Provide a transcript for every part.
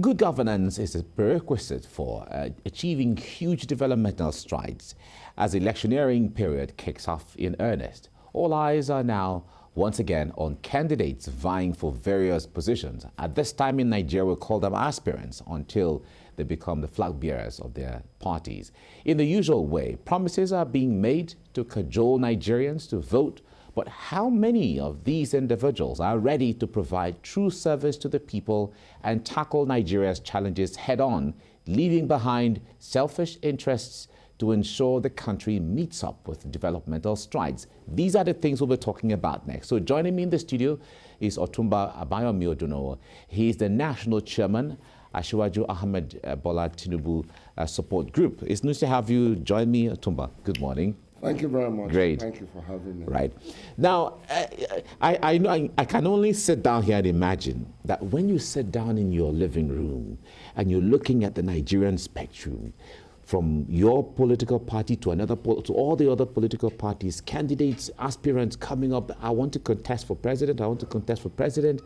Good governance is a prerequisite for achieving huge developmental strides. As the electioneering period kicks off in earnest, all eyes are now once again on candidates vying for various positions. At this time in Nigeria, we call them aspirants until they become the flag bearers of their parties. In the usual way, promises are being made to cajole Nigerians to vote. But how many of these individuals are ready to provide true service to the people and tackle Nigeria's challenges head-on, leaving behind selfish interests to ensure the country meets up with developmental strides? These are the things we'll be talking about next. So joining me in the studio is Otumba Abayomi Odunowo. He is the national chairman, Asiwaju Ahmed Bola Tinubu Support Group. It's nice to have you join me, Otumba. Good morning. Thank you very much. Great. Thank you for having me. Right. Now, I know I can only sit down here and imagine that when you sit down in your living room and you're looking at the Nigerian spectrum, from your political party to another, to all the other political parties, candidates, aspirants coming up, I want to contest for president, I want to contest for president.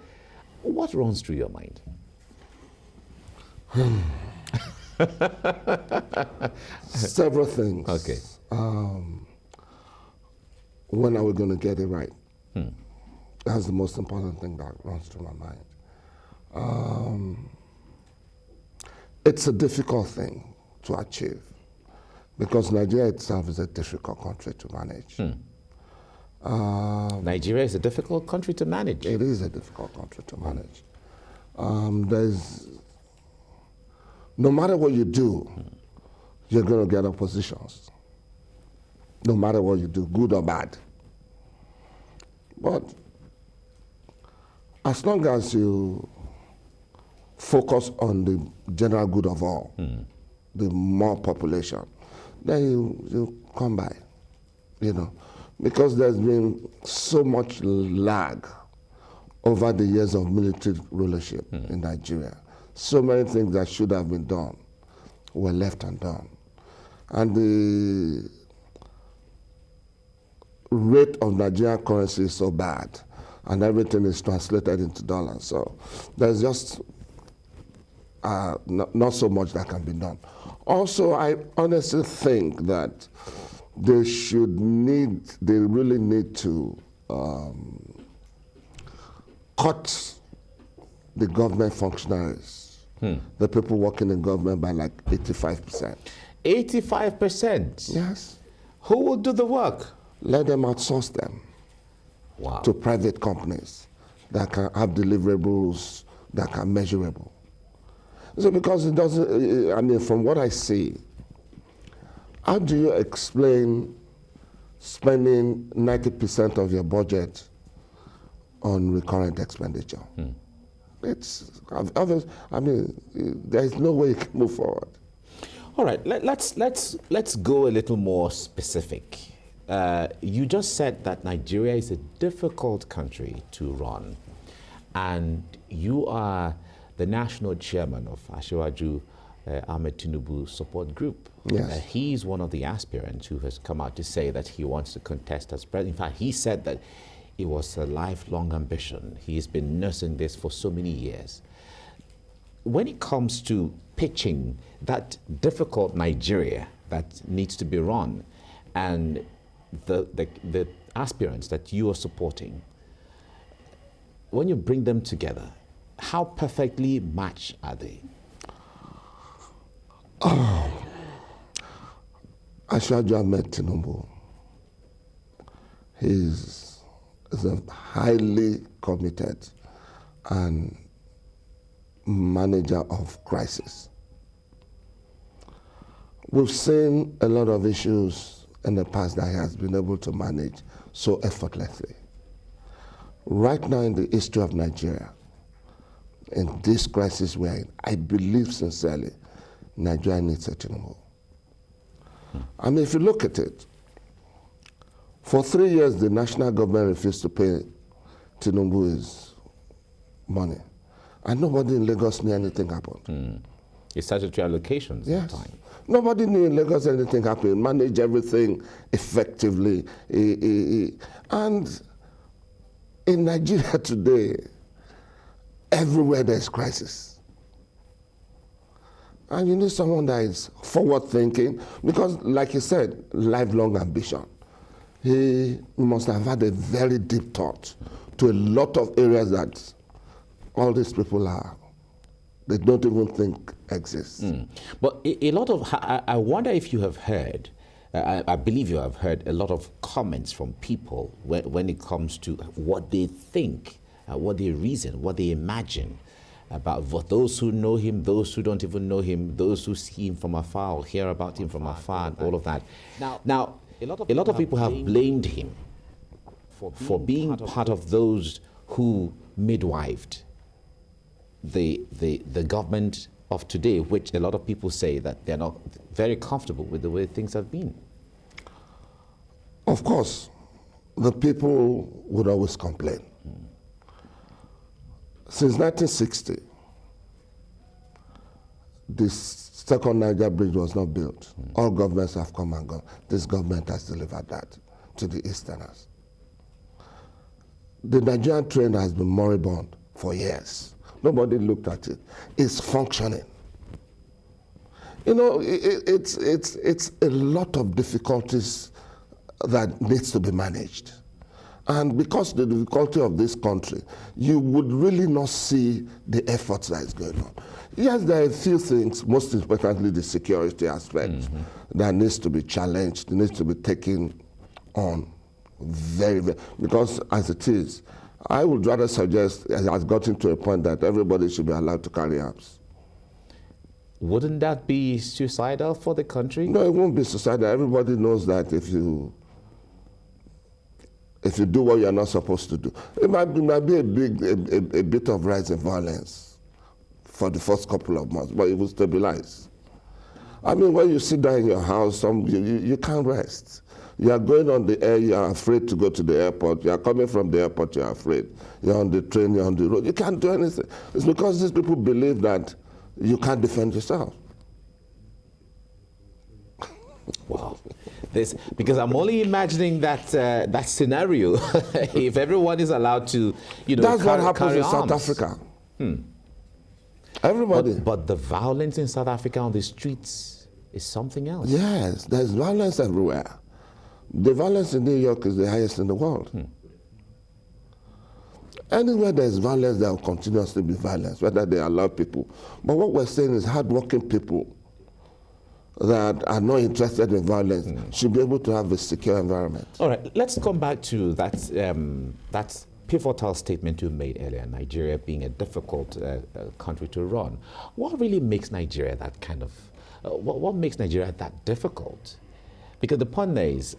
What runs through your mind? Several things. Okay. When are we going to get it right? That's the most important thing that runs through my mind. It's a difficult thing to achieve because Nigeria itself is a difficult country to manage. Nigeria is a difficult country to manage. It is a difficult country to manage. No matter what you do, you're going to get oppositions. No matter what you do, good or bad. But as long as you focus on the general good of all, the more population, then you come by, because there's been so much lag over the years of military rulership in Nigeria. So many things that should have been done were left undone. And the rate of Nigerian currency is so bad, and everything is translated into dollars. So there's just not so much that can be done. Also, I honestly think that they really need to cut the government functionaries, the people working in government, by like 85%. 85%? Yes. Who will do the work? Let them outsource them to private companies that can have deliverables that are measurable. So because it doesn't, from what I see, how do you explain spending 90% of your budget on recurrent expenditure? There's no way you can move forward. All right, let's go a little more specific. You just said that Nigeria is a difficult country to run, and you are the national chairman of Asiwaju Ahmed Tinubu Support Group. Yes. He's one of the aspirants who has come out to say that he wants to contest as president. In fact, he said that it was a lifelong ambition. He's been nursing this for so many years. When it comes to pitching that difficult Nigeria that needs to be run, and the aspirants that you are supporting, when you bring them together, how perfectly matched are they? Asiwaju Ahmed Tinubu is a highly committed and manager of crisis. We've seen a lot of issues in the past that he has been able to manage so effortlessly. Right now in the history of Nigeria, in this crisis we're in, I believe sincerely Nigeria needs a Tinubu. If you look at it, for 3 years the national government refused to pay Tinubu his money. And nobody in Lagos knew anything happened. It's statutory allocations yes. at the time. Nobody knew in Lagos anything happened. Manage everything effectively. And in Nigeria today, everywhere there's crisis. And you need someone that is forward-thinking, because, like you said, lifelong ambition. He must have had a very deep thought to a lot of areas that all these people they don't even think exist. But a lot of, I wonder if you have heard, I believe you have heard a lot of comments from people when it comes to what they think, what they reason, what they imagine about those who know him, those who don't even know him, those who see him from afar or hear about him from afar, and all of that. Now, a lot of people have blamed him for being part of those who midwifed the government of today, which a lot of people say that they're not very comfortable with the way things have been. Of course, the people would always complain. Since 1960, this second Niger Bridge was not built. All governments have come and gone. This government has delivered that to the Easterners. The Nigerian train has been moribund for years. Nobody looked at it. It's functioning. You know, it's a lot of difficulties that needs to be managed. And because the difficulty of this country, you would really not see the efforts that is going on. Yes, there are a few things, most importantly the security aspect, that needs to be challenged, needs to be taken on very, very, because as it is, I would rather suggest it has gotten to a point that everybody should be allowed to carry arms. Wouldn't that be suicidal for the country? No, it won't be suicidal. Everybody knows that if you do what you're not supposed to do, it might be a bit of rise in violence for the first couple of months, but it will stabilize. I mean, when you sit down in your house, you can't rest. You are going on the air, you are afraid to go to the airport. You are coming from the airport, you are afraid. You're on the train, you're on the road. You can't do anything. It's because these people believe that you can't defend yourself. Wow. Because I'm only imagining that scenario if everyone is allowed to, That's what happens in South Africa. Everybody. But the violence in South Africa on the streets is something else. Yes, there's violence everywhere. The violence in New York is the highest in the world. Anywhere there's violence, there will continuously be violence, whether they allow people. But what we're saying is hardworking people that are not interested in violence should be able to have a secure environment. All right, let's come back to that pivotal statement you made earlier, Nigeria being a difficult country to run. What really makes Nigeria that kind of, what makes Nigeria that difficult? Because the point is,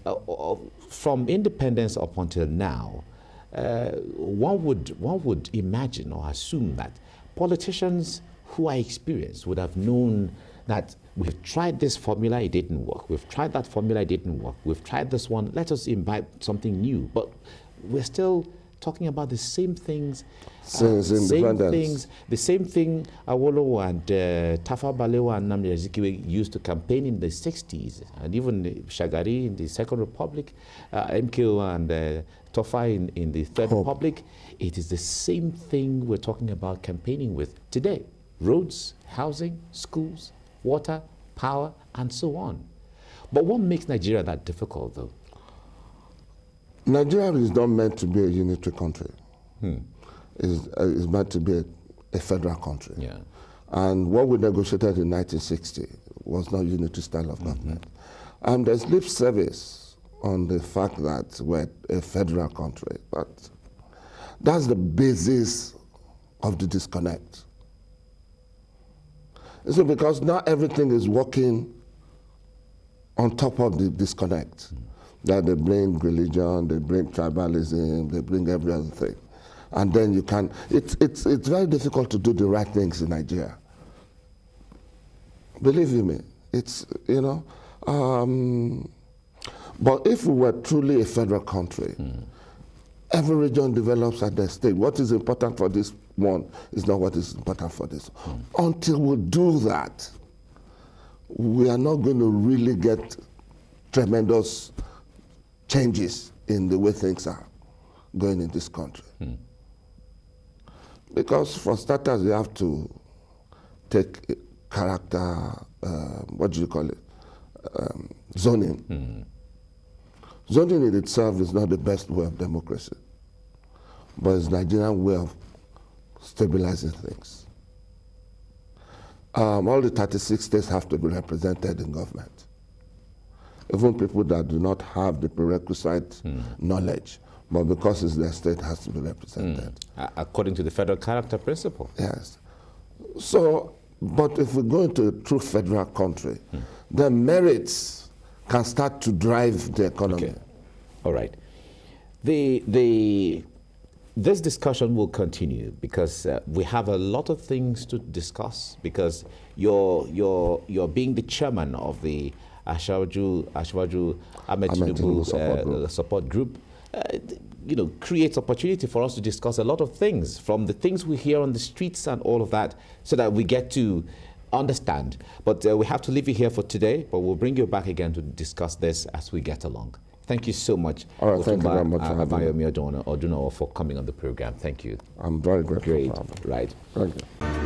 from independence up until now, one would imagine or assume that politicians who are experienced would have known that we've tried this formula, it didn't work. We've tried that formula, it didn't work. We've tried this one, let us imbibe something new. But we're still talking about the same things, the same thing Awolowo and Tafawa Balewa and Nnamdi Azikiwe used to campaign in the 60s, and even Shagari in the Second Republic, MKO and Tofa in the Third Republic. It is the same thing we're talking about campaigning with today. Roads, housing, schools, water, power, and so on. But what makes Nigeria that difficult, though? Nigeria is not meant to be a unitary country. It's meant to be a federal country. Yeah. And what we negotiated in 1960 was not unitary style of government. And there's lip service on the fact that we're a federal country, but that's the basis of the disconnect. So because not everything is working on top of the disconnect. That they bring religion, they bring tribalism, they bring every other thing. And then you can, it's very difficult to do the right things in Nigeria. Believe you me, it's, but if we were truly a federal country, every region develops at their state. What is important for this one is not what is important for this. Until we do that, we are not going to really get tremendous changes in the way things are going in this country. Because for starters, you have to take character, what do you call it, zoning. Zoning in itself is not the best way of democracy, but it's Nigerian way of stabilizing things. All the 36 states have to be represented in government. Even people that do not have the prerequisite knowledge, but because it's their state, has to be represented. According to the federal character principle. Yes. So, but if we go into a true federal country, the merits can start to drive the economy. Okay. All right. This discussion will continue because we have a lot of things to discuss, because you're being the chairman of the Asiwaju Ahmed Tinubu support group. Creates opportunity for us to discuss a lot of things, from the things we hear on the streets and all of that, so that we get to understand. But we have to leave you here for today, but we'll bring you back again to discuss this as we get along. Thank you so much, all right, thank you very much Abayomi Odunawa, for coming on the program. Thank you. I'm very grateful. Great. Right. Thank you.